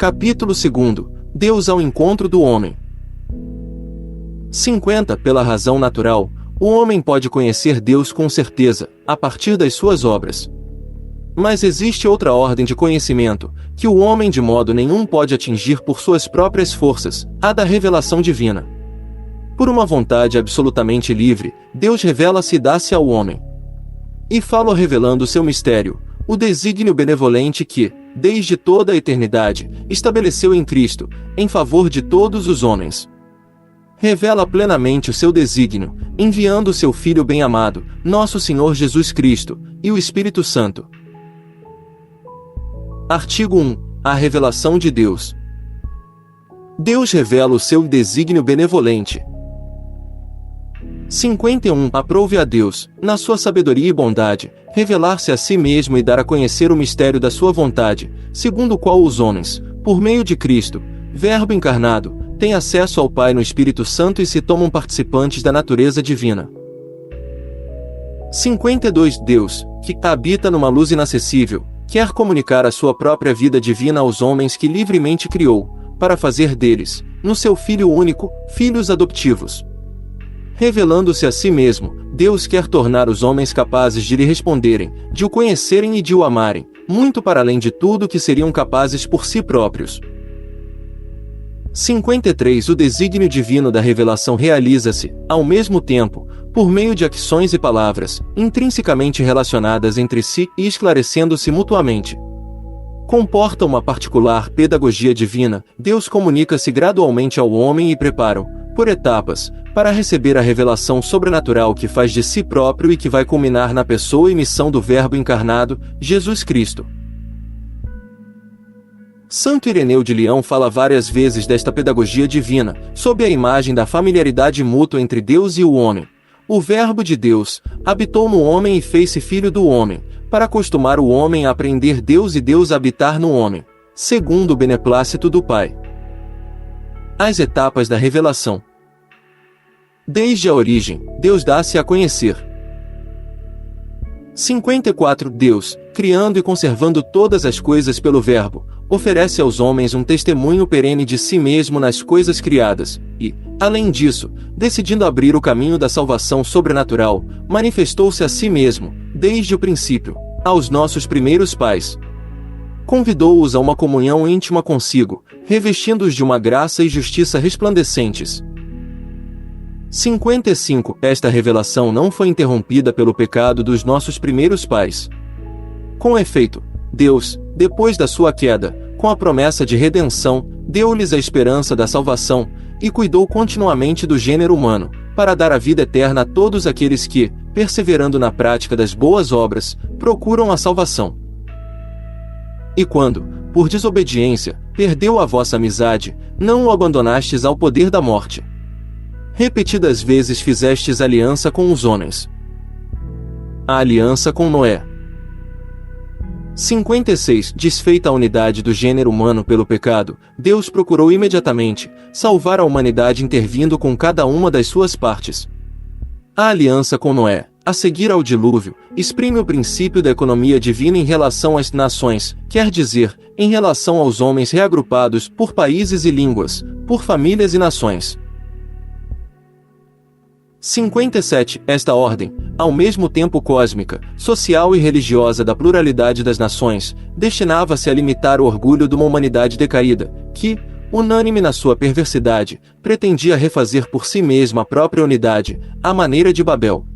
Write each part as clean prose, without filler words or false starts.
Capítulo 2. Deus ao encontro do homem. 50. Pela razão natural, o homem pode conhecer Deus com certeza, a partir das suas obras. Mas existe outra ordem de conhecimento, que o homem de modo nenhum pode atingir por suas próprias forças, a da revelação divina. Por uma vontade absolutamente livre, Deus revela-se e dá-se ao homem. E fala revelando seu mistério, o desígnio benevolente que, desde toda a eternidade, estabeleceu em Cristo, em favor de todos os homens. Revela plenamente o seu desígnio, enviando seu Filho bem-amado, nosso Senhor Jesus Cristo, e o Espírito Santo. Artigo 1. A revelação de Deus. Deus revela o seu desígnio benevolente. 51. Aprove a Deus, na sua sabedoria e bondade, revelar-se a si mesmo e dar a conhecer o mistério da sua vontade, segundo o qual os homens, por meio de Cristo, Verbo encarnado, têm acesso ao Pai no Espírito Santo e se tomam participantes da natureza divina. 52. Deus, que habita numa luz inacessível, quer comunicar a sua própria vida divina aos homens que livremente criou, para fazer deles, no seu Filho único, filhos adotivos. Revelando-se a si mesmo, Deus quer tornar os homens capazes de lhe responderem, de o conhecerem e de o amarem, muito para além de tudo que seriam capazes por si próprios. 53. O desígnio divino da revelação realiza-se, ao mesmo tempo, por meio de ações e palavras, intrinsecamente relacionadas entre si e esclarecendo-se mutuamente. Comporta uma particular pedagogia divina, Deus comunica-se gradualmente ao homem e prepara-o, por etapas, para receber a revelação sobrenatural que faz de si próprio e que vai culminar na pessoa e missão do Verbo encarnado, Jesus Cristo. Santo Ireneu de Leão fala várias vezes desta pedagogia divina, sob a imagem da familiaridade mútua entre Deus e o homem. O Verbo de Deus habitou no homem e fez-se filho do homem, para acostumar o homem a aprender Deus e Deus a habitar no homem, segundo o beneplácito do Pai. As etapas da revelação. Desde a origem, Deus dá-se a conhecer. 54. Deus, criando e conservando todas as coisas pelo Verbo, oferece aos homens um testemunho perene de si mesmo nas coisas criadas, e, além disso, decidindo abrir o caminho da salvação sobrenatural, manifestou-se a si mesmo, desde o princípio, aos nossos primeiros pais. Convidou-os a uma comunhão íntima consigo, revestindo-os de uma graça e justiça resplandecentes. 55. Esta revelação não foi interrompida pelo pecado dos nossos primeiros pais. Com efeito, Deus, depois da sua queda, com a promessa de redenção, deu-lhes a esperança da salvação, e cuidou continuamente do gênero humano, para dar a vida eterna a todos aqueles que, perseverando na prática das boas obras, procuram a salvação. E quando, por desobediência, perdeu a vossa amizade, não o abandonastes ao poder da morte. Repetidas vezes fizestes aliança com os homens. A aliança com Noé. 56. Desfeita a unidade do gênero humano pelo pecado, Deus procurou imediatamente salvar a humanidade intervindo com cada uma das suas partes. A aliança com Noé, a seguir ao dilúvio, exprime o princípio da economia divina em relação às nações, quer dizer, em relação aos homens reagrupados por países e línguas, por famílias e nações. 57. Esta ordem, ao mesmo tempo cósmica, social e religiosa da pluralidade das nações, destinava-se a limitar o orgulho de uma humanidade decaída, que, unânime na sua perversidade, pretendia refazer por si mesma a própria unidade, à maneira de Babel.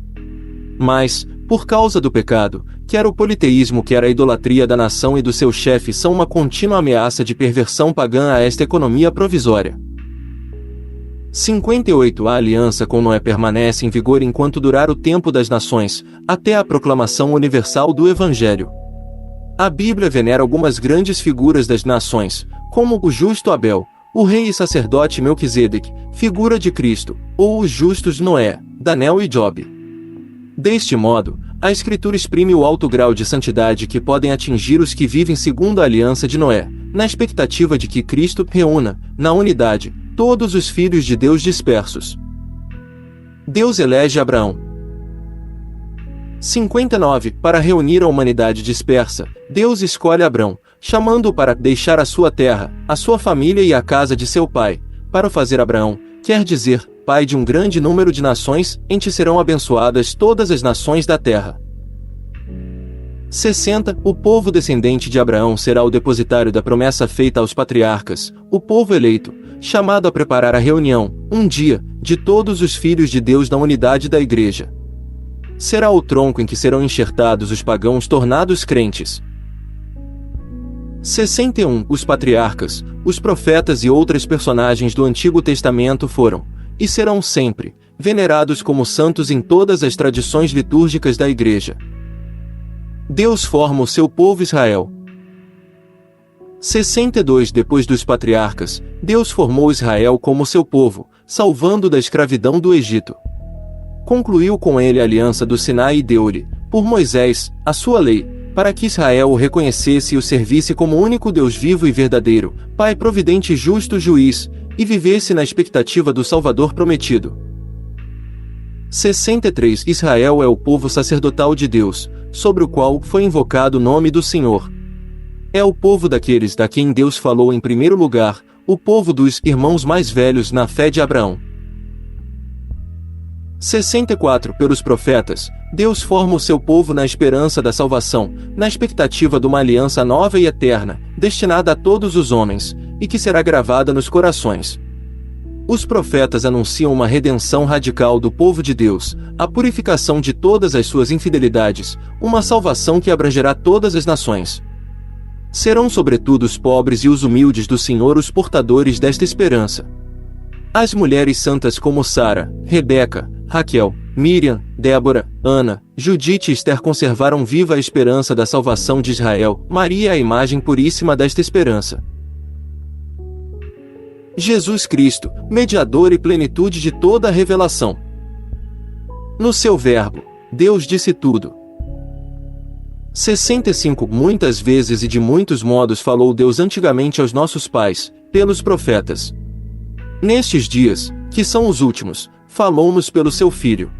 Mas, por causa do pecado, quer o politeísmo quer a idolatria da nação e do seu chefe são uma contínua ameaça de perversão pagã a esta economia provisória. 58. A aliança com Noé permanece em vigor enquanto durar o tempo das nações, até a proclamação universal do Evangelho. A Bíblia venera algumas grandes figuras das nações, como o justo Abel, o rei e sacerdote Melquisedeque, figura de Cristo, ou os justos Noé, Daniel e Jobe. Deste modo, a Escritura exprime o alto grau de santidade que podem atingir os que vivem segundo a aliança de Noé, na expectativa de que Cristo reúna, na unidade, todos os filhos de Deus dispersos. Deus elege Abraão. 59. Para reunir a humanidade dispersa, Deus escolhe Abrão, chamando-o para deixar a sua terra, a sua família e a casa de seu pai, para o fazer Abraão, quer dizer, pai de um grande número de nações, em ti serão abençoadas todas as nações da terra. 60. O povo descendente de Abraão será o depositário da promessa feita aos patriarcas, o povo eleito, chamado a preparar a reunião, um dia, de todos os filhos de Deus na unidade da igreja. Será o tronco em que serão enxertados os pagãos tornados crentes. 61. Os patriarcas, os profetas e outras personagens do Antigo Testamento foram, e serão sempre, venerados como santos em todas as tradições litúrgicas da igreja. Deus forma o seu povo Israel. 62. Depois dos patriarcas, Deus formou Israel como seu povo, salvando da escravidão do Egito. Concluiu com ele a aliança do Sinai e deu-lhe, por Moisés, a sua lei, para que Israel o reconhecesse e o servisse como único Deus vivo e verdadeiro, Pai providente e justo juiz, e vivesse na expectativa do Salvador prometido. 63. Israel é o povo sacerdotal de Deus, sobre o qual foi invocado o nome do Senhor. É o povo daqueles da quem Deus falou em primeiro lugar, o povo dos irmãos mais velhos na fé de Abraão. 64. Pelos profetas, Deus forma o seu povo na esperança da salvação, na expectativa de uma aliança nova e eterna, destinada a todos os homens, e que será gravada nos corações. Os profetas anunciam uma redenção radical do povo de Deus, a purificação de todas as suas infidelidades, uma salvação que abrangerá todas as nações. Serão sobretudo os pobres e os humildes do Senhor os portadores desta esperança. As mulheres santas como Sara, Rebeca, Raquel, Miriam, Débora, Ana, Judite e Esther conservaram viva a esperança da salvação de Israel. Maria é a imagem puríssima desta esperança. Jesus Cristo, mediador e plenitude de toda a revelação. No seu verbo, Deus disse tudo. 65. Muitas vezes e de muitos modos falou Deus antigamente aos nossos pais, pelos profetas. Nestes dias, que são os últimos, falou-nos pelo seu Filho.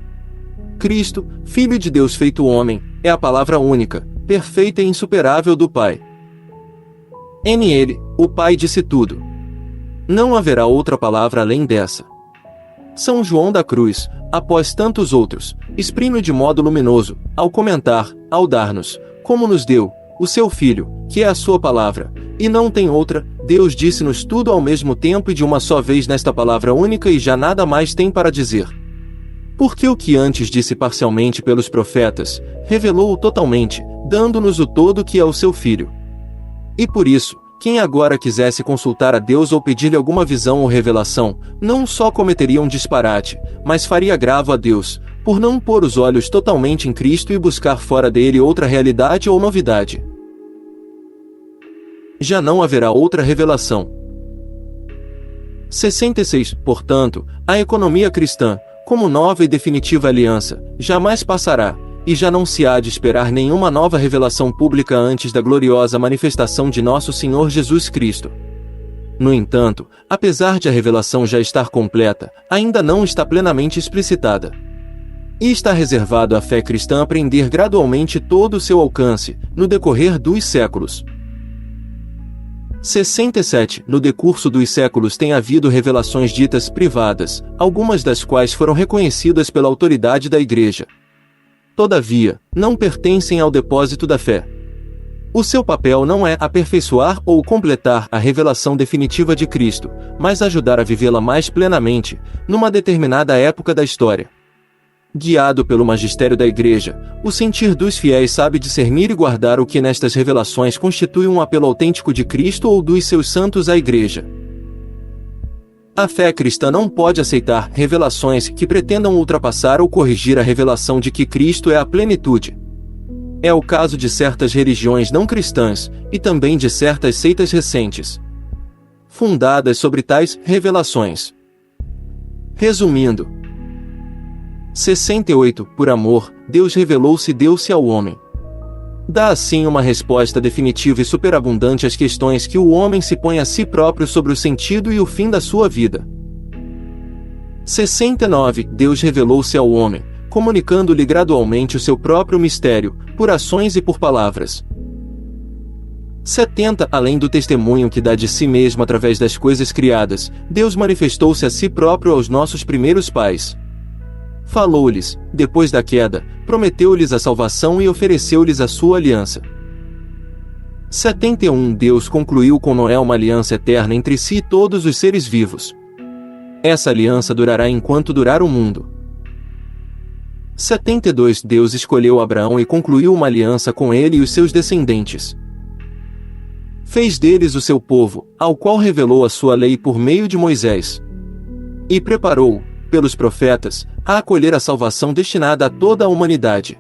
Cristo, Filho de Deus feito homem, é a palavra única, perfeita e insuperável do Pai. Nele, o Pai disse tudo. Não haverá outra palavra além dessa. São João da Cruz, após tantos outros, exprime de modo luminoso, ao comentar, ao dar-nos, como nos deu, o seu Filho, que é a sua palavra, e não tem outra. Deus disse-nos tudo ao mesmo tempo e de uma só vez nesta palavra única e já nada mais tem para dizer. Porque o que antes disse parcialmente pelos profetas, revelou-o totalmente, dando-nos o todo que é o seu Filho. E por isso, quem agora quisesse consultar a Deus ou pedir-lhe alguma visão ou revelação, não só cometeria um disparate, mas faria agravo a Deus, por não pôr os olhos totalmente em Cristo e buscar fora dele outra realidade ou novidade. Já não haverá outra revelação. 66. Portanto, a economia cristã, como nova e definitiva aliança, jamais passará, e já não se há de esperar nenhuma nova revelação pública antes da gloriosa manifestação de nosso Senhor Jesus Cristo. No entanto, apesar de a revelação já estar completa, ainda não está plenamente explicitada. E está reservado à fé cristã aprender gradualmente todo o seu alcance, no decorrer dos séculos. 67. No decurso dos séculos tem havido revelações ditas privadas, algumas das quais foram reconhecidas pela autoridade da Igreja. Todavia, não pertencem ao depósito da fé. O seu papel não é aperfeiçoar ou completar a revelação definitiva de Cristo, mas ajudar a vivê-la mais plenamente, numa determinada época da história. Guiado pelo magistério da Igreja, o sentir dos fiéis sabe discernir e guardar o que nestas revelações constitui um apelo autêntico de Cristo ou dos seus santos à Igreja. A fé cristã não pode aceitar revelações que pretendam ultrapassar ou corrigir a revelação de que Cristo é a plenitude. É o caso de certas religiões não cristãs, e também de certas seitas recentes, fundadas sobre tais revelações. Resumindo, 68. Por amor, Deus revelou-se e deu-se ao homem. Dá assim uma resposta definitiva e superabundante às questões que o homem se põe a si próprio sobre o sentido e o fim da sua vida. 69. Deus revelou-se ao homem, comunicando-lhe gradualmente o seu próprio mistério, por ações e por palavras. 70. Além do testemunho que dá de si mesmo através das coisas criadas, Deus manifestou-se a si próprio aos nossos primeiros pais. Falou-lhes, depois da queda, prometeu-lhes a salvação e ofereceu-lhes a sua aliança. 71. Deus concluiu com Noé uma aliança eterna entre si e todos os seres vivos. Essa aliança durará enquanto durar o mundo. 72. Deus escolheu Abraão e concluiu uma aliança com ele e os seus descendentes. Fez deles o seu povo, ao qual revelou a sua lei por meio de Moisés. E preparou, pelos profetas, a acolher a salvação destinada a toda a humanidade.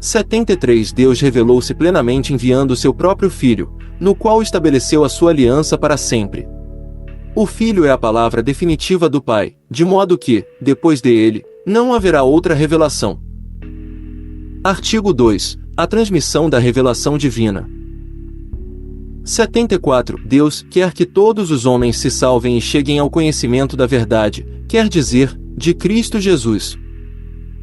73. Deus revelou-se plenamente enviando o seu próprio Filho, no qual estabeleceu a sua aliança para sempre. O Filho é a palavra definitiva do Pai, de modo que, depois dele, não haverá outra revelação. Artigo 2. A transmissão da revelação divina. 74. Deus quer que todos os homens se salvem e cheguem ao conhecimento da verdade, quer dizer, de Cristo Jesus.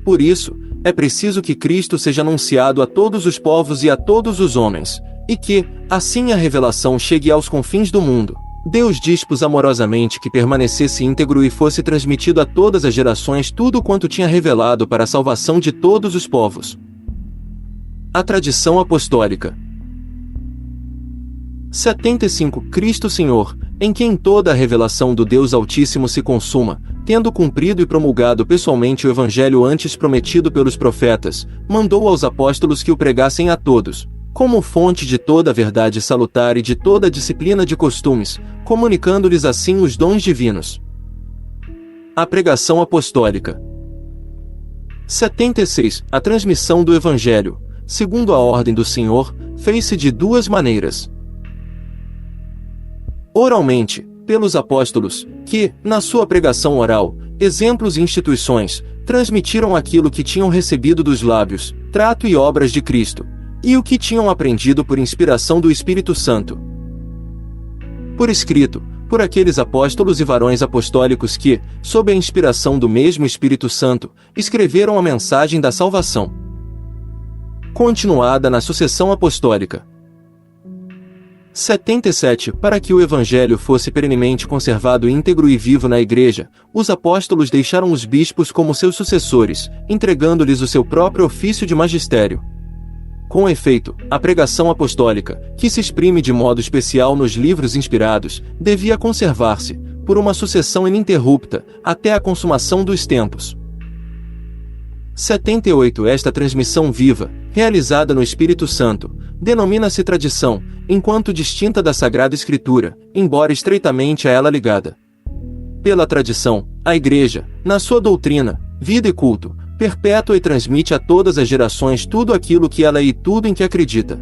Por isso, é preciso que Cristo seja anunciado a todos os povos e a todos os homens, e que, assim a revelação chegue aos confins do mundo. Deus dispôs amorosamente que permanecesse íntegro e fosse transmitido a todas as gerações tudo quanto tinha revelado para a salvação de todos os povos. A tradição apostólica. 75. Cristo Senhor, em quem toda a revelação do Deus Altíssimo se consuma, tendo cumprido e promulgado pessoalmente o Evangelho antes prometido pelos profetas, mandou aos apóstolos que o pregassem a todos, como fonte de toda a verdade salutar e de toda a disciplina de costumes, comunicando-lhes assim os dons divinos. A pregação apostólica. 76. A transmissão do Evangelho, segundo a ordem do Senhor, fez-se de duas maneiras. Oralmente, pelos apóstolos, que, na sua pregação oral, exemplos e instituições, transmitiram aquilo que tinham recebido dos lábios, trato e obras de Cristo, e o que tinham aprendido por inspiração do Espírito Santo. Por escrito, por aqueles apóstolos e varões apostólicos que, sob a inspiração do mesmo Espírito Santo, escreveram a mensagem da salvação. Continuada na sucessão apostólica. 77. Para que o Evangelho fosse perenemente conservado íntegro e vivo na Igreja, os apóstolos deixaram os bispos como seus sucessores, entregando-lhes o seu próprio ofício de magistério. Com efeito, a pregação apostólica, que se exprime de modo especial nos livros inspirados, devia conservar-se, por uma sucessão ininterrupta, até a consumação dos tempos. 78. Esta transmissão viva, realizada no Espírito Santo, denomina-se tradição, enquanto distinta da Sagrada Escritura, embora estreitamente a ela ligada. Pela tradição, a Igreja, na sua doutrina, vida e culto, perpétua e transmite a todas as gerações tudo aquilo que ela é e tudo em que acredita.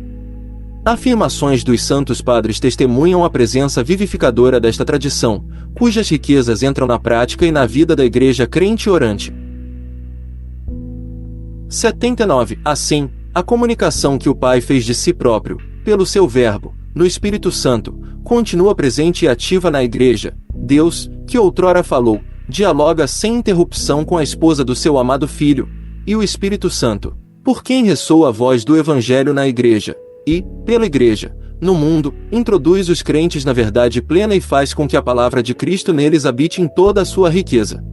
Afirmações dos santos padres testemunham a presença vivificadora desta tradição, cujas riquezas entram na prática e na vida da Igreja crente e orante. 79. Assim, a comunicação que o Pai fez de si próprio, pelo seu Verbo, no Espírito Santo, continua presente e ativa na Igreja. Deus, que outrora falou, dialoga sem interrupção com a esposa do seu amado Filho, e o Espírito Santo, por quem ressoa a voz do Evangelho na Igreja, e, pela Igreja, no mundo, introduz os crentes na verdade plena e faz com que a palavra de Cristo neles habite em toda a sua riqueza.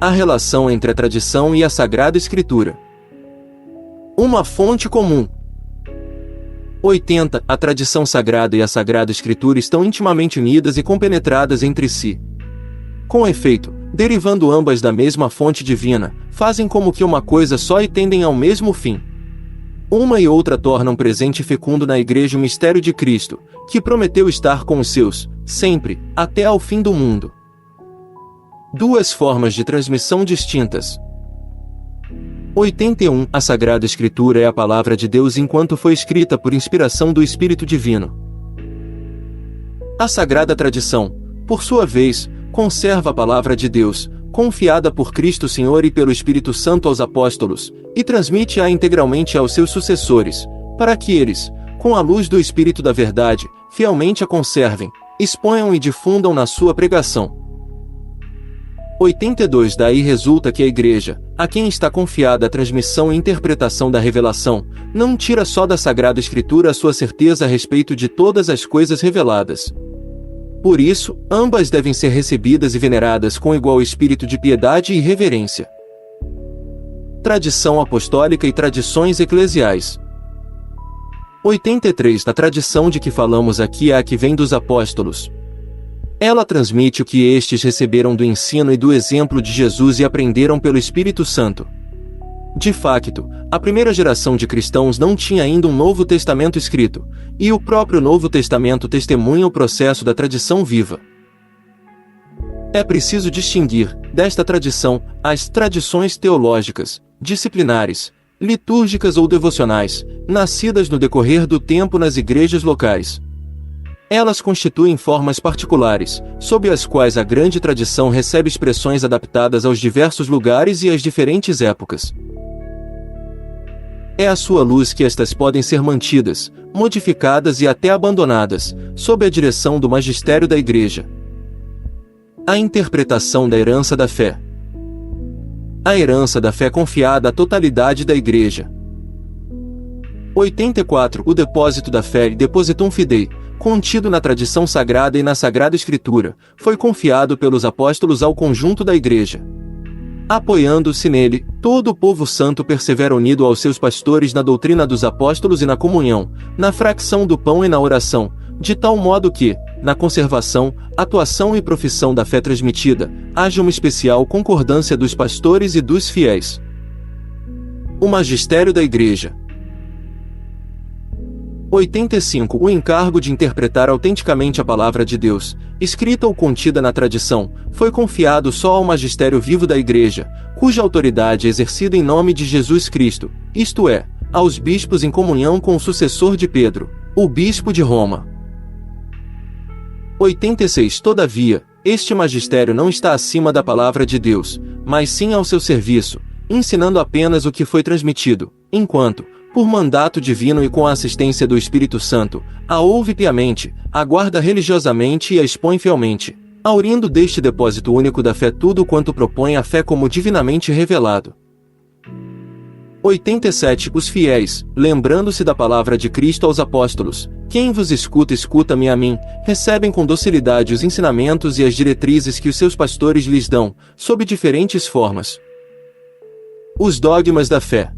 A relação entre a tradição e a Sagrada Escritura. Uma fonte comum. 80. A tradição sagrada e a Sagrada Escritura estão intimamente unidas e compenetradas entre si. Com efeito, derivando ambas da mesma fonte divina, fazem como que uma coisa só e tendem ao mesmo fim. Uma e outra tornam presente e fecundo na Igreja o mistério de Cristo, que prometeu estar com os seus, sempre, até ao fim do mundo. Duas formas de transmissão distintas. 81. A Sagrada Escritura é a palavra de Deus enquanto foi escrita por inspiração do Espírito Divino. A Sagrada Tradição, por sua vez, conserva a palavra de Deus, confiada por Cristo Senhor e pelo Espírito Santo aos apóstolos, e transmite-a integralmente aos seus sucessores, para que eles, com a luz do Espírito da Verdade, fielmente a conservem, exponham e difundam na sua pregação. 82 Daí resulta que a Igreja, a quem está confiada a transmissão e interpretação da revelação, não tira só da Sagrada Escritura a sua certeza a respeito de todas as coisas reveladas. Por isso, ambas devem ser recebidas e veneradas com igual espírito de piedade e reverência. Tradição apostólica e tradições eclesiais. 83 A tradição de que falamos aqui é a que vem dos apóstolos. Ela transmite o que estes receberam do ensino e do exemplo de Jesus e aprenderam pelo Espírito Santo. De facto, a primeira geração de cristãos não tinha ainda um Novo Testamento escrito, e o próprio Novo Testamento testemunha o processo da tradição viva. É preciso distinguir, desta tradição, as tradições teológicas, disciplinares, litúrgicas ou devocionais, nascidas no decorrer do tempo nas igrejas locais. Elas constituem formas particulares, sob as quais a grande tradição recebe expressões adaptadas aos diversos lugares e às diferentes épocas. É à sua luz que estas podem ser mantidas, modificadas e até abandonadas, sob a direção do magistério da Igreja. A interpretação da herança da fé. A herança da fé confiada à totalidade da Igreja. 84 O depósito da fé, Depositum Fidei, contido na tradição sagrada e na Sagrada Escritura, foi confiado pelos apóstolos ao conjunto da Igreja. Apoiando-se nele, todo o povo santo persevera unido aos seus pastores na doutrina dos apóstolos e na comunhão, na fracção do pão e na oração, de tal modo que, na conservação, atuação e profissão da fé transmitida, haja uma especial concordância dos pastores e dos fiéis. O magistério da Igreja. 85 O encargo de interpretar autenticamente a palavra de Deus, escrita ou contida na tradição, foi confiado só ao magistério vivo da Igreja, cuja autoridade é exercida em nome de Jesus Cristo, isto é, aos bispos em comunhão com o sucessor de Pedro, o bispo de Roma. 86 Todavia, este magistério não está acima da palavra de Deus, mas sim ao seu serviço, ensinando apenas o que foi transmitido, enquanto, por mandato divino e com a assistência do Espírito Santo, a ouve piamente, a guarda religiosamente e a expõe fielmente, aurindo deste depósito único da fé tudo quanto propõe a fé como divinamente revelado. 87 Os fiéis, lembrando-se da palavra de Cristo aos apóstolos, quem vos escuta, escuta-me a mim, recebem com docilidade os ensinamentos e as diretrizes que os seus pastores lhes dão, sob diferentes formas. Os dogmas da fé.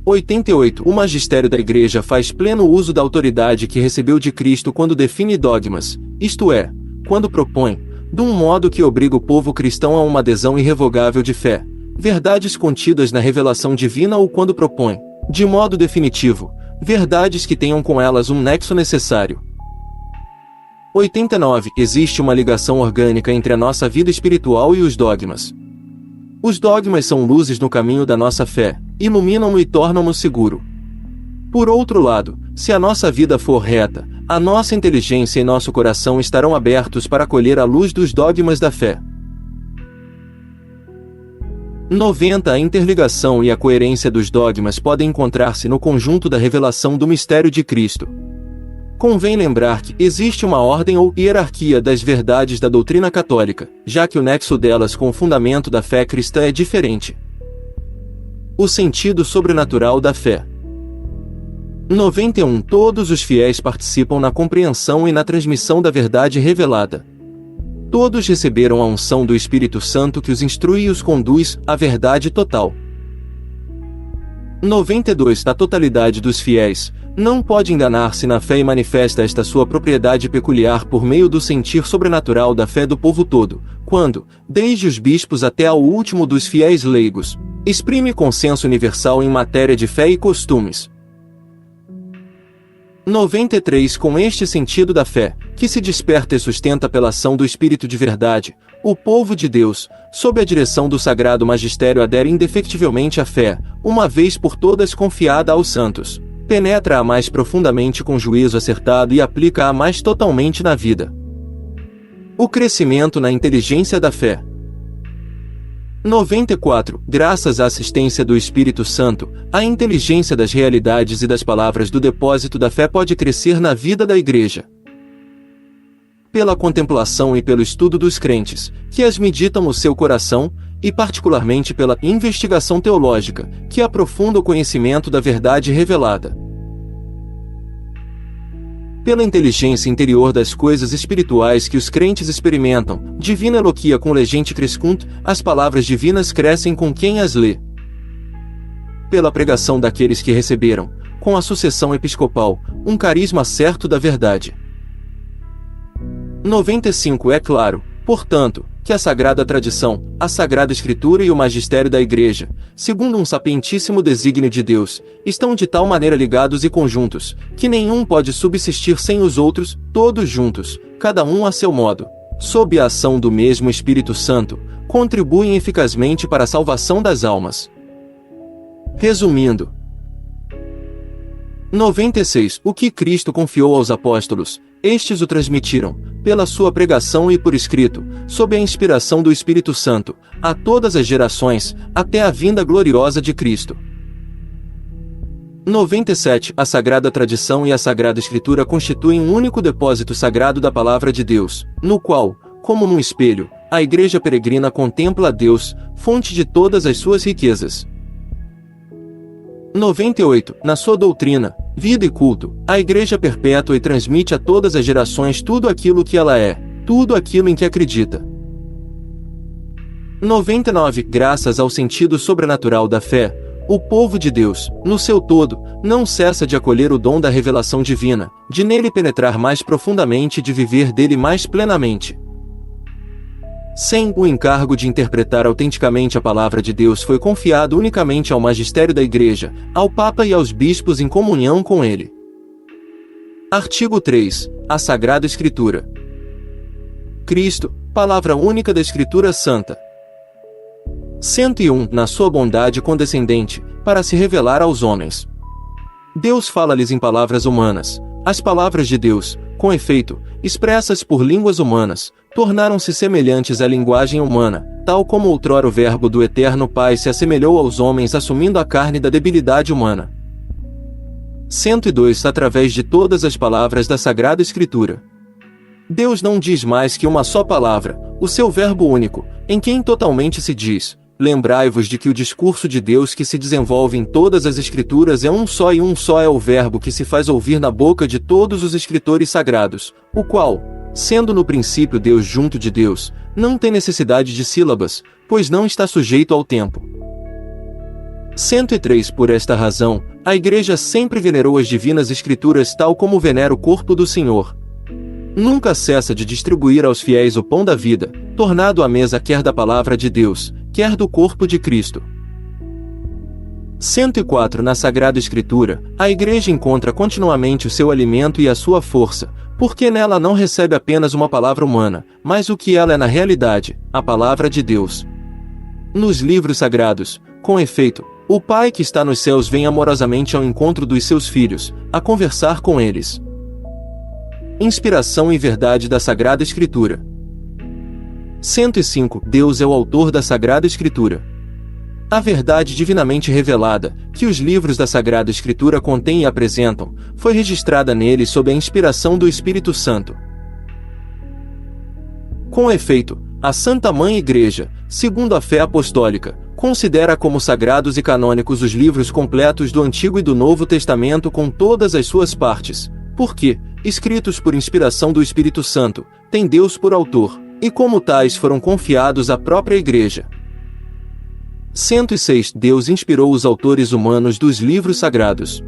88 O magistério da Igreja faz pleno uso da autoridade que recebeu de Cristo quando define dogmas, isto é, quando propõe, de um modo que obriga o povo cristão a uma adesão irrevogável de fé, verdades contidas na revelação divina ou quando propõe, de modo definitivo, verdades que tenham com elas um nexo necessário. 89 Existe uma ligação orgânica entre a nossa vida espiritual e os dogmas. Os dogmas são luzes no caminho da nossa fé, iluminam-no e tornam-no seguro. Por outro lado, se a nossa vida for reta, a nossa inteligência e nosso coração estarão abertos para acolher a luz dos dogmas da fé. 90 A interligação e a coerência dos dogmas podem encontrar-se no conjunto da revelação do mistério de Cristo. Convém lembrar que existe uma ordem ou hierarquia das verdades da doutrina católica, já que o nexo delas com o fundamento da fé cristã é diferente. O sentido sobrenatural da fé. 91 Todos os fiéis participam na compreensão e na transmissão da verdade revelada. Todos receberam a unção do Espírito Santo que os instrui e os conduz à verdade total. 92 A totalidade dos fiéis não pode enganar-se na fé e manifesta esta sua propriedade peculiar por meio do sentir sobrenatural da fé do povo todo, quando, desde os bispos até ao último dos fiéis leigos, exprime consenso universal em matéria de fé e costumes. 93 Com este sentido da fé, que se desperta e sustenta pela ação do Espírito de verdade, o povo de Deus, sob a direção do Sagrado Magistério, adere indefectivelmente à fé, uma vez por todas confiada aos santos, penetra-a mais profundamente com juízo acertado e aplica-a mais totalmente na vida. O crescimento na inteligência da fé. 94 Graças à assistência do Espírito Santo, a inteligência das realidades e das palavras do depósito da fé pode crescer na vida da Igreja. pela contemplação e pelo estudo dos crentes, que as meditam no seu coração, e particularmente pela investigação teológica, que aprofunda o conhecimento da verdade revelada. Pela inteligência interior das coisas espirituais que os crentes experimentam, divina eloquia com legente crescunt, as palavras divinas crescem com quem as lê. Pela pregação daqueles que receberam, com a sucessão episcopal, um carisma certo da verdade. 95 É claro, portanto, que a Sagrada Tradição, a Sagrada Escritura e o Magistério da Igreja, segundo um sapientíssimo desígnio de Deus, estão de tal maneira ligados e conjuntos, que nenhum pode subsistir sem os outros, todos juntos, cada um a seu modo, sob a ação do mesmo Espírito Santo, contribuem eficazmente para a salvação das almas. Resumindo, 96 O que Cristo confiou aos apóstolos, estes o transmitiram, pela sua pregação e por escrito, sob a inspiração do Espírito Santo, a todas as gerações, até a vinda gloriosa de Cristo. 97 A Sagrada Tradição e a Sagrada Escritura constituem um único depósito sagrado da Palavra de Deus, no qual, como num espelho, a Igreja peregrina contempla a Deus, fonte de todas as suas riquezas. 98 Na sua doutrina, vida e culto, a Igreja perpétua e transmite a todas as gerações tudo aquilo que ela é, tudo aquilo em que acredita. 99 Graças ao sentido sobrenatural da fé, o povo de Deus, no seu todo, não cessa de acolher o dom da revelação divina, de nele penetrar mais profundamente e de viver dele mais plenamente. 100 O encargo de interpretar autenticamente a palavra de Deus foi confiado unicamente ao magistério da Igreja, ao Papa e aos bispos em comunhão com ele. Artigo 3 A Sagrada Escritura. Cristo, palavra única da Escritura Santa. 101 Na sua bondade condescendente, para se revelar aos homens. Deus fala-lhes em palavras humanas. As palavras de Deus, com efeito, expressas por línguas humanas, tornaram-se semelhantes à linguagem humana, tal como outrora o Verbo do Eterno Pai se assemelhou aos homens assumindo a carne da debilidade humana. 102 Através de todas as palavras da Sagrada Escritura. Deus não diz mais que uma só palavra, o seu Verbo único, em quem totalmente se diz: lembrai-vos de que o discurso de Deus que se desenvolve em todas as Escrituras é um só e um só é o Verbo que se faz ouvir na boca de todos os escritores sagrados, o qual, sendo no princípio Deus junto de Deus, não tem necessidade de sílabas, pois não está sujeito ao tempo. 103 Por esta razão, a Igreja sempre venerou as divinas Escrituras tal como venera o corpo do Senhor. Nunca cessa de distribuir aos fiéis o pão da vida, tornado à mesa quer da palavra de Deus, quer do corpo de Cristo. 104 Na Sagrada Escritura, a Igreja encontra continuamente o seu alimento e a sua força, porque nela não recebe apenas uma palavra humana, mas o que ela é na realidade, a palavra de Deus. Nos livros sagrados, com efeito, o Pai que está nos céus vem amorosamente ao encontro dos seus filhos, a conversar com eles. Inspiração e verdade da Sagrada Escritura. 105 Deus é o autor da Sagrada Escritura. A verdade divinamente revelada, que os livros da Sagrada Escritura contêm e apresentam, foi registrada nele sob a inspiração do Espírito Santo. Com efeito, a Santa Mãe Igreja, segundo a fé apostólica, considera como sagrados e canônicos os livros completos do Antigo e do Novo Testamento com todas as suas partes, porque, escritos por inspiração do Espírito Santo, tem Deus por autor, e como tais foram confiados à própria Igreja. 106 Deus inspirou os autores humanos dos livros sagrados.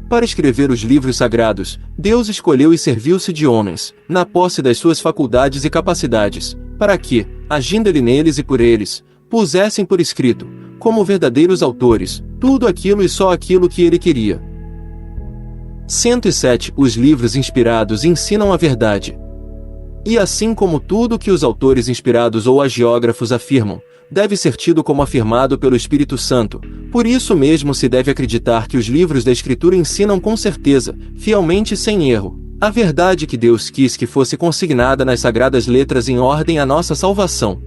Para escrever os livros sagrados, Deus escolheu e serviu-se de homens, na posse das suas faculdades e capacidades, para que, agindo ele neles e por eles, pusessem por escrito, como verdadeiros autores, tudo aquilo e só aquilo que ele queria. 107 Os livros inspirados ensinam a verdade. E assim como tudo que os autores inspirados ou agiógrafos afirmam, deve ser tido como afirmado pelo Espírito Santo, por isso mesmo se deve acreditar que os livros da Escritura ensinam com certeza, fielmente e sem erro, a verdade que Deus quis que fosse consignada nas sagradas letras em ordem à nossa salvação.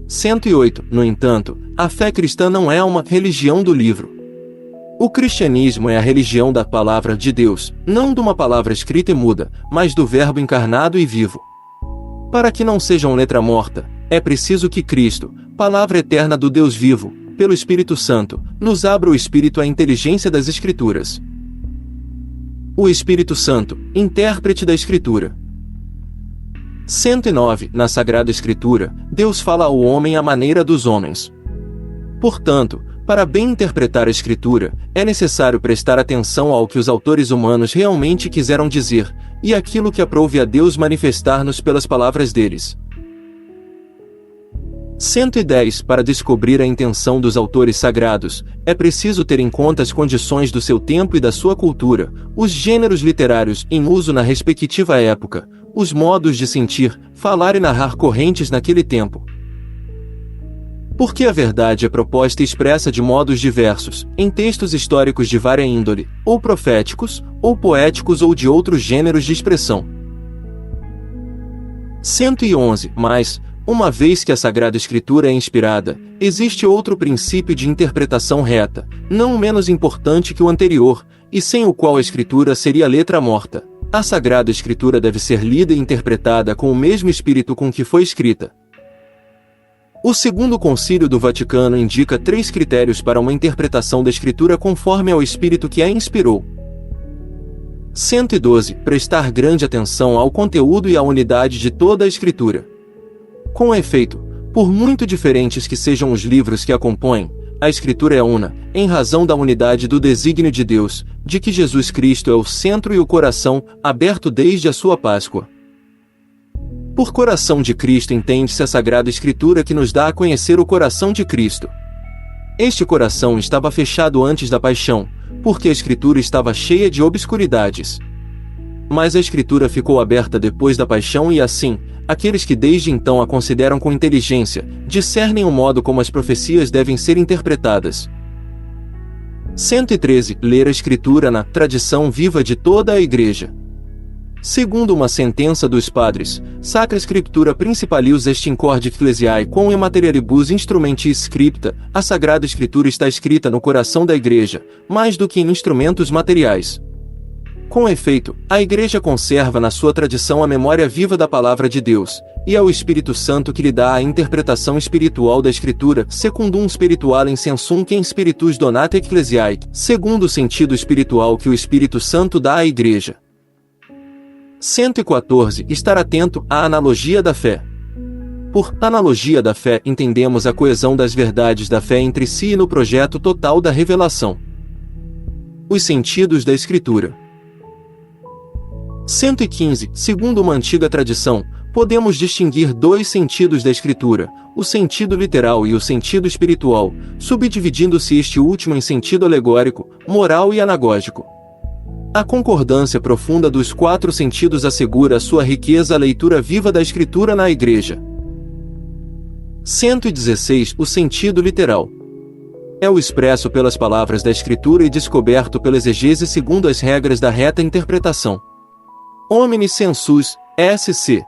108 No entanto, a fé cristã não é uma religião do livro. O cristianismo é a religião da palavra de Deus, não de uma palavra escrita e muda, mas do Verbo encarnado e vivo. Para que não sejam letra morta, é preciso que Cristo, palavra eterna do Deus vivo, pelo Espírito Santo, nos abra o espírito à inteligência das Escrituras. O Espírito Santo, intérprete da Escritura. 109. Na Sagrada Escritura, Deus fala ao homem à maneira dos homens. Portanto, para bem interpretar a Escritura, é necessário prestar atenção ao que os autores humanos realmente quiseram dizer, e aquilo que aprouve a Deus manifestar-nos pelas palavras deles. 110. Para descobrir a intenção dos autores sagrados, é preciso ter em conta as condições do seu tempo e da sua cultura, os gêneros literários em uso na respectiva época, os modos de sentir, falar e narrar correntes naquele tempo. Porque a verdade é proposta e expressa de modos diversos, em textos históricos de vária índole, ou proféticos, ou poéticos ou de outros gêneros de expressão. 111. Mas, uma vez que a Sagrada Escritura é inspirada, existe outro princípio de interpretação reta, não menos importante que o anterior, e sem o qual a Escritura seria letra morta. A Sagrada Escritura deve ser lida e interpretada com o mesmo espírito com que foi escrita. O Segundo Concílio do Vaticano indica 3 critérios para uma interpretação da Escritura conforme ao Espírito que a inspirou. 112. Prestar grande atenção ao conteúdo e à unidade de toda a Escritura. Com efeito, por muito diferentes que sejam os livros que a compõem, a Escritura é una, em razão da unidade do desígnio de Deus, de que Jesus Cristo é o centro e o coração, aberto desde a sua Páscoa. Por coração de Cristo entende-se a Sagrada Escritura que nos dá a conhecer o coração de Cristo. Este coração estava fechado antes da paixão, porque a Escritura estava cheia de obscuridades. Mas a Escritura ficou aberta depois da paixão e assim, aqueles que desde então a consideram com inteligência, discernem o modo como as profecias devem ser interpretadas. 113. Ler a Escritura na tradição viva de toda a Igreja. Segundo uma sentença dos padres, Sacra Scriptura Principalius est in corde ecclesiae quam immaterialibus instrumentis scripta, a Sagrada Escritura está escrita no coração da Igreja, mais do que em instrumentos materiais. Com efeito, a Igreja conserva na sua tradição a memória viva da Palavra de Deus, e é o Espírito Santo que lhe dá a interpretação espiritual da Escritura, secundum spiritualem sensum quem spiritus donate ecclesiae, segundo o sentido espiritual que o Espírito Santo dá à Igreja. 114. Estar atento à analogia da fé. Por analogia da fé entendemos a coesão das verdades da fé entre si e no projeto total da revelação. Os sentidos da Escritura. 115. Segundo uma antiga tradição, podemos distinguir 2 sentidos da Escritura, o sentido literal e o sentido espiritual, subdividindo-se este último em sentido alegórico, moral e anagógico. A concordância profunda dos 4 sentidos assegura a sua riqueza à leitura viva da Escritura na Igreja. 116. O sentido literal. É o expresso pelas palavras da Escritura e descoberto pela exegese segundo as regras da reta interpretação. Omni sensus, sc.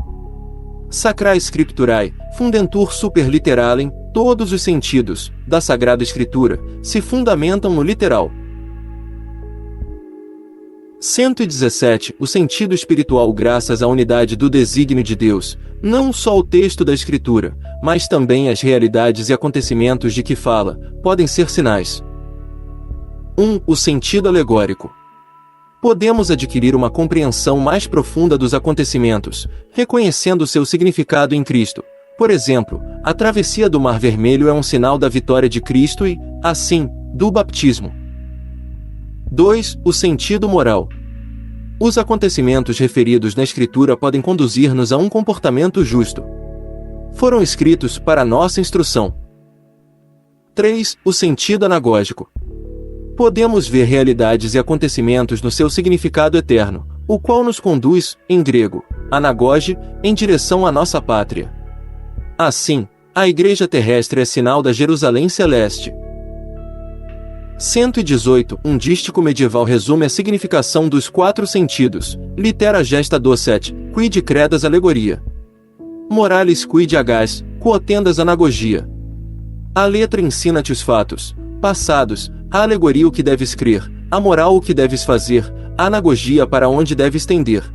Sacrae Scripturae, fundentur superliteralem, todos os sentidos, da Sagrada Escritura, se fundamentam no literal. 117. O sentido espiritual graças à unidade do desígnio de Deus, não só o texto da Escritura, mas também as realidades e acontecimentos de que fala, podem ser sinais. 1. O sentido alegórico. Podemos adquirir uma compreensão mais profunda dos acontecimentos, reconhecendo seu significado em Cristo. Por exemplo, a travessia do Mar Vermelho é um sinal da vitória de Cristo e, assim, do batismo. 2. O sentido moral. Os acontecimentos referidos na Escritura podem conduzir-nos a um comportamento justo. Foram escritos para nossa instrução. 3. O sentido anagógico. Podemos ver realidades e acontecimentos no seu significado eterno, o qual nos conduz, em grego, anagoge, em direção à nossa pátria. Assim, a Igreja terrestre é sinal da Jerusalém celeste. 118. Um dístico medieval resume a significação dos 4 sentidos, litera gesta docet, quid credas alegoria. Moralis quid agás, quotendas anagogia. A letra ensina-te os fatos, passados, a alegoria o que deves crer, a moral o que deves fazer, a anagogia para onde deves tender.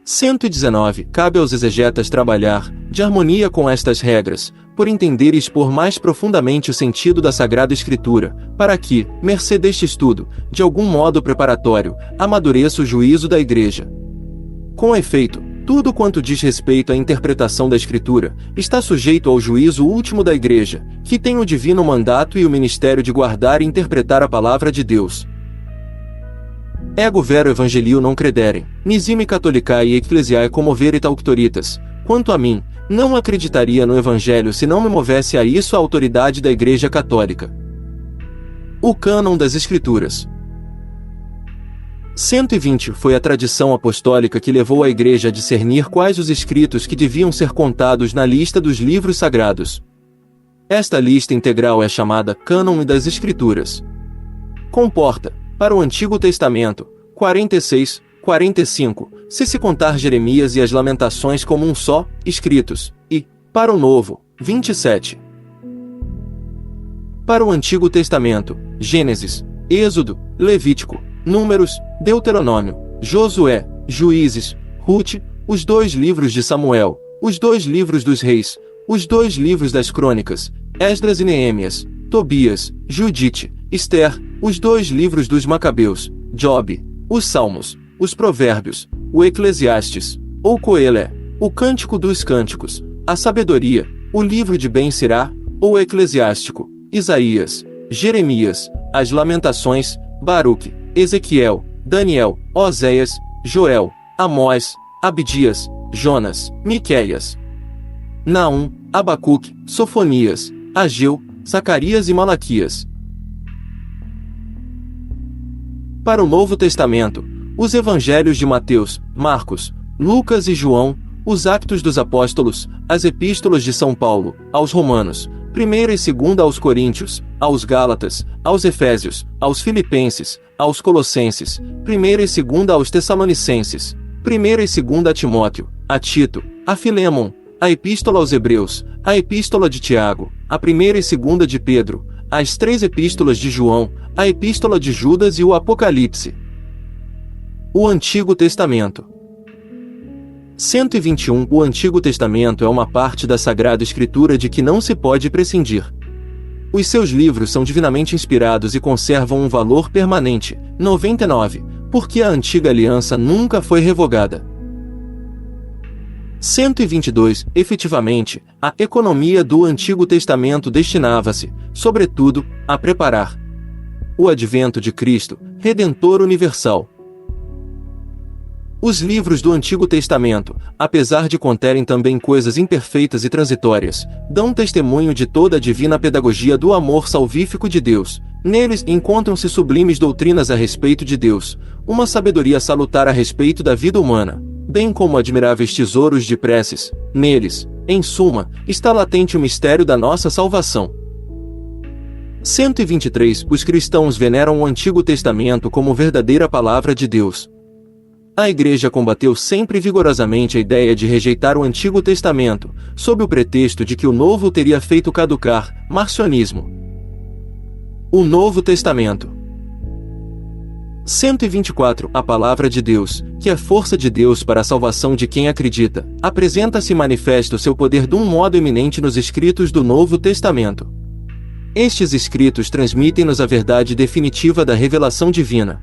119. Cabe aos exegetas trabalhar, de harmonia com estas regras, por entender e expor mais profundamente o sentido da Sagrada Escritura, para que, mercê deste estudo, de algum modo preparatório, amadureça o juízo da Igreja. Com efeito, tudo quanto diz respeito à interpretação da Escritura, está sujeito ao juízo último da Igreja, que tem o divino mandato e o ministério de guardar e interpretar a palavra de Deus. Ego vero evangelio non crederem, nisime catholicae e ecclesiae commoverit auctoritas. Quanto a mim, não acreditaria no Evangelho se não me movesse a isso a autoridade da Igreja Católica. O cânon das Escrituras. 120. Foi a tradição apostólica que levou a Igreja a discernir quais os escritos que deviam ser contados na lista dos livros sagrados. Esta lista integral é chamada Cânon das Escrituras. Comporta, para o Antigo Testamento, 46, 45, se contar Jeremias e as Lamentações como um só, escritos, e, para o Novo, 27. Para o Antigo Testamento, Gênesis, Êxodo, Levítico, Números, Deuteronômio, Josué, Juízes, Rute, os 2 livros de Samuel, os 2 livros dos Reis, os 2 livros das Crônicas, Esdras e Neemias, Tobias, Judite, Ester, os 2 livros dos Macabeus, Job, os Salmos, os Provérbios, o Eclesiastes, ou Coelé, o Cântico dos Cânticos, a Sabedoria, o livro de Ben-Sirá, ou Eclesiástico, Isaías, Jeremias, as Lamentações, Baruque, Ezequiel, Daniel, Oséias, Joel, Amós, Abdias, Jonas, Miqueias, Naum, Abacuque, Sofonias, Ageu, Zacarias e Malaquias. Para o Novo Testamento, os Evangelhos de Mateus, Marcos, Lucas e João, os Atos dos Apóstolos, as Epístolas de São Paulo, aos Romanos, 1ª e 2ª aos Coríntios, aos Gálatas, aos Efésios, aos Filipenses, aos Colossenses, 1ª e 2ª aos Tessalonicenses, 1ª e 2ª a Timóteo, a Tito, a Filémon, a Epístola aos Hebreus, a Epístola de Tiago, a 1ª e 2ª de Pedro, as 3 Epístolas de João, a Epístola de Judas e o Apocalipse. O Antigo Testamento. 121. O Antigo Testamento é uma parte da Sagrada Escritura de que não se pode prescindir. Os seus livros são divinamente inspirados e conservam um valor permanente, 99, porque a Antiga Aliança nunca foi revogada. 122. Efetivamente, a economia do Antigo Testamento destinava-se, sobretudo, a preparar o advento de Cristo, Redentor universal. Os livros do Antigo Testamento, apesar de conterem também coisas imperfeitas e transitórias, dão testemunho de toda a divina pedagogia do amor salvífico de Deus. Neles encontram-se sublimes doutrinas a respeito de Deus, uma sabedoria salutar a respeito da vida humana, bem como admiráveis tesouros de preces. Neles, em suma, está latente o mistério da nossa salvação. 123. Os cristãos veneram o Antigo Testamento como verdadeira palavra de Deus. A Igreja combateu sempre vigorosamente a ideia de rejeitar o Antigo Testamento, sob o pretexto de que o Novo teria feito caducar, marcionismo. O Novo Testamento. 124. A Palavra de Deus, que é força de Deus para a salvação de quem acredita, apresenta-se e manifesta o seu poder de um modo eminente nos escritos do Novo Testamento. Estes escritos transmitem-nos a verdade definitiva da revelação divina.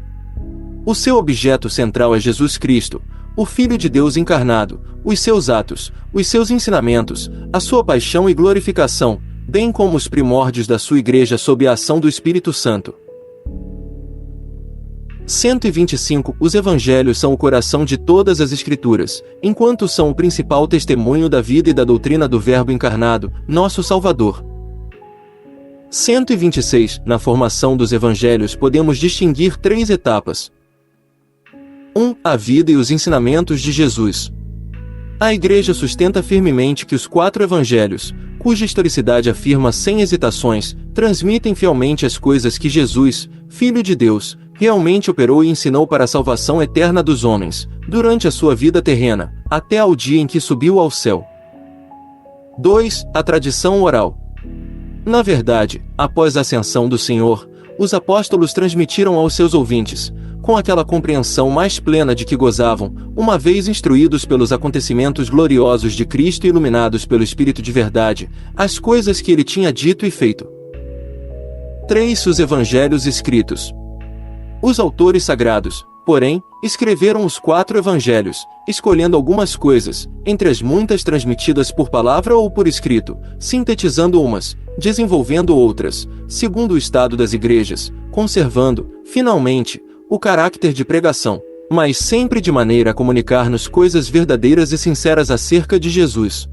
O seu objeto central é Jesus Cristo, o Filho de Deus encarnado, os seus atos, os seus ensinamentos, a sua paixão e glorificação, bem como os primórdios da sua Igreja sob a ação do Espírito Santo. 125. Os Evangelhos são o coração de todas as Escrituras, enquanto são o principal testemunho da vida e da doutrina do Verbo encarnado, nosso Salvador. 126. Na formação dos Evangelhos podemos distinguir 3 etapas. 1. A vida e os ensinamentos de Jesus. A Igreja sustenta firmemente que os 4 Evangelhos, cuja historicidade afirma sem hesitações, transmitem fielmente as coisas que Jesus, Filho de Deus, realmente operou e ensinou para a salvação eterna dos homens, durante a sua vida terrena, até ao dia em que subiu ao céu. 2. A tradição oral. Na verdade, após a ascensão do Senhor, os apóstolos transmitiram aos seus ouvintes, com aquela compreensão mais plena de que gozavam, uma vez instruídos pelos acontecimentos gloriosos de Cristo e iluminados pelo Espírito de verdade, as coisas que ele tinha dito e feito. 3. Os Evangelhos escritos. Os autores sagrados, porém, escreveram os 4 evangelhos, escolhendo algumas coisas, entre as muitas transmitidas por palavra ou por escrito, sintetizando umas, desenvolvendo outras, segundo o estado das igrejas, conservando, finalmente, o caráter de pregação, mas sempre de maneira a comunicar-nos coisas verdadeiras e sinceras acerca de Jesus.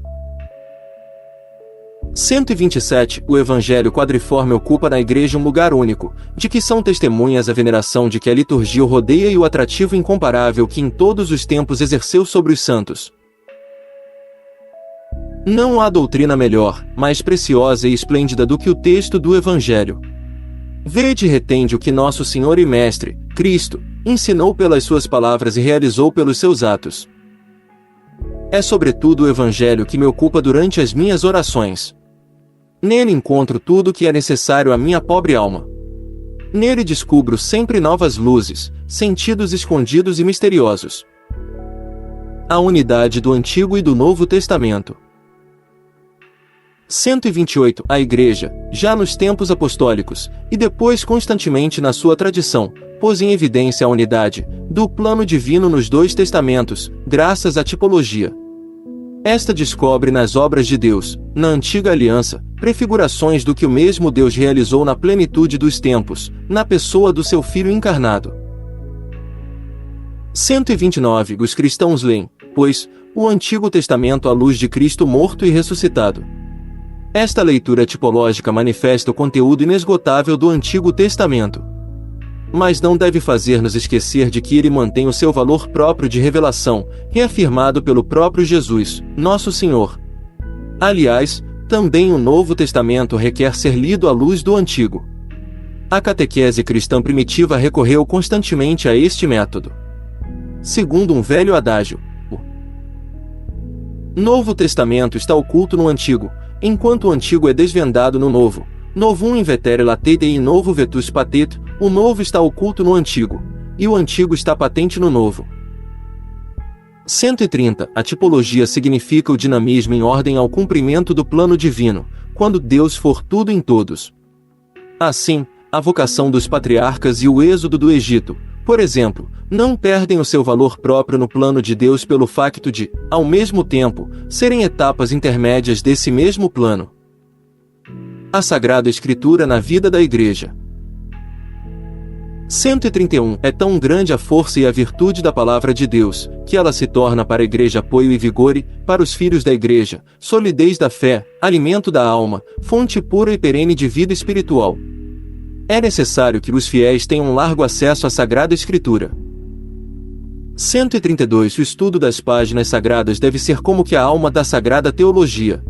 127. O Evangelho quadriforme ocupa na Igreja um lugar único, de que são testemunhas a veneração de que a liturgia o rodeia e o atrativo incomparável que em todos os tempos exerceu sobre os santos. Não há doutrina melhor, mais preciosa e esplêndida do que o texto do Evangelho. Vede e retende o que nosso Senhor e Mestre, Cristo, ensinou pelas suas palavras e realizou pelos seus atos. É sobretudo o Evangelho que me ocupa durante as minhas orações. Nele encontro tudo o que é necessário à minha pobre alma. Nele descubro sempre novas luzes, sentidos escondidos e misteriosos. A unidade do Antigo e do Novo Testamento. 128. A Igreja, já nos tempos apostólicos, e depois constantemente na sua tradição, pôs em evidência a unidade do plano divino nos 2 testamentos, graças à tipologia. Esta descobre nas obras de Deus, na antiga aliança, prefigurações do que o mesmo Deus realizou na plenitude dos tempos, na pessoa do seu Filho encarnado. 129. Os cristãos leem, pois, o Antigo Testamento à luz de Cristo morto e ressuscitado. Esta leitura tipológica manifesta o conteúdo inesgotável do Antigo Testamento. Mas não deve fazer-nos esquecer de que ele mantém o seu valor próprio de revelação, reafirmado pelo próprio Jesus, nosso Senhor. Aliás, também o Novo Testamento requer ser lido à luz do Antigo. A catequese cristã primitiva recorreu constantemente a este método. Segundo um velho adágio, o Novo Testamento está oculto no Antigo, enquanto o Antigo é desvendado no Novo. Novum invetere latete e novo vetus patet, o Novo está oculto no Antigo, e o Antigo está patente no Novo. 130. A tipologia significa o dinamismo em ordem ao cumprimento do plano divino, quando Deus for tudo em todos. Assim, a vocação dos patriarcas e o êxodo do Egito, por exemplo, não perdem o seu valor próprio no plano de Deus pelo facto de, ao mesmo tempo, serem etapas intermédias desse mesmo plano. A Sagrada Escritura na vida da Igreja. 131. É tão grande a força e a virtude da Palavra de Deus, que ela se torna para a Igreja apoio e vigor, para os filhos da Igreja, solidez da fé, alimento da alma, fonte pura e perene de vida espiritual. É necessário que os fiéis tenham largo acesso à Sagrada Escritura. 132. O estudo das páginas sagradas deve ser como que a alma da Sagrada Teologia.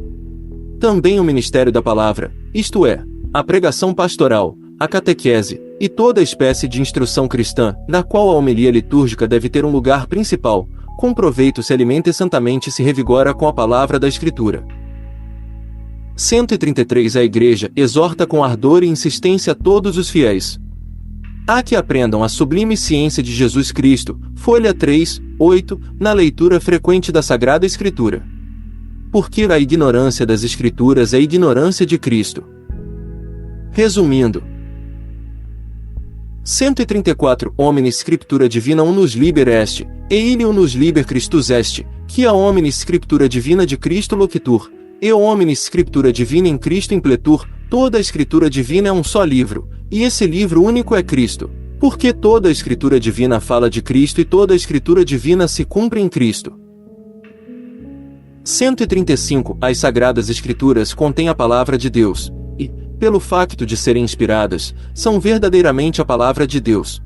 Também o ministério da palavra, isto é, a pregação pastoral, a catequese, e toda espécie de instrução cristã, na qual a homilia litúrgica deve ter um lugar principal, com proveito se alimenta e santamente se revigora com a palavra da Escritura. 133. A Igreja exorta com ardor e insistência todos os fiéis a que aprendam a sublime ciência de Jesus Cristo, folha 3, 8, na leitura frequente da Sagrada Escritura. Porque a ignorância das Escrituras é a ignorância de Cristo. Resumindo. 134. Omni Scriptura Divina unus liber est, e ili unus liber Christus est, que a omni Scriptura Divina de Cristo loquitur, e omni Scriptura Divina in Cristo impletur, toda a Escritura Divina é um só livro, e esse livro único é Cristo, porque toda a Escritura Divina fala de Cristo e toda a Escritura Divina se cumpre em Cristo. 135. As Sagradas Escrituras contêm a Palavra de Deus, e, pelo facto de serem inspiradas, são verdadeiramente a Palavra de Deus.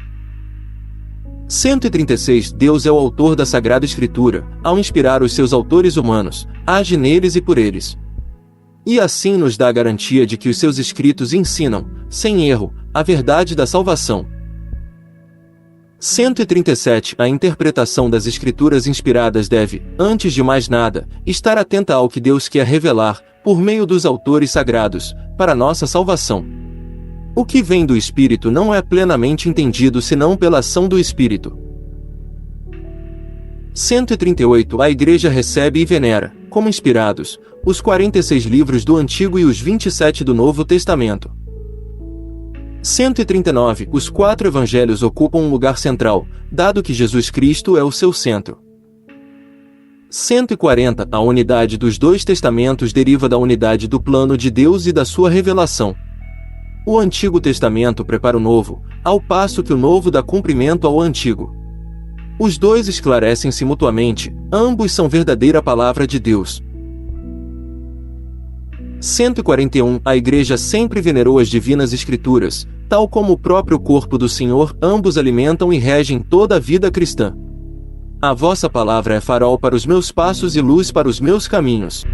136. Deus é o autor da Sagrada Escritura, ao inspirar os seus autores humanos, age neles e por eles. E assim nos dá a garantia de que os seus escritos ensinam, sem erro, a verdade da salvação. 137. A interpretação das Escrituras inspiradas deve, antes de mais nada, estar atenta ao que Deus quer revelar, por meio dos autores sagrados, para nossa salvação. O que vem do Espírito não é plenamente entendido senão pela ação do Espírito. 138. A Igreja recebe e venera, como inspirados, os 46 livros do Antigo e os 27 do Novo Testamento. 139. Os 4 Evangelhos ocupam um lugar central, dado que Jesus Cristo é o seu centro. 140. A unidade dos 2 testamentos deriva da unidade do plano de Deus e da sua revelação. O Antigo Testamento prepara o Novo, ao passo que o Novo dá cumprimento ao Antigo. Os 2 esclarecem-se mutuamente, ambos são verdadeira palavra de Deus. 141. A Igreja sempre venerou as divinas Escrituras, tal como o próprio corpo do Senhor, ambos alimentam e regem toda a vida cristã. A vossa palavra é farol para os meus passos e luz para os meus caminhos.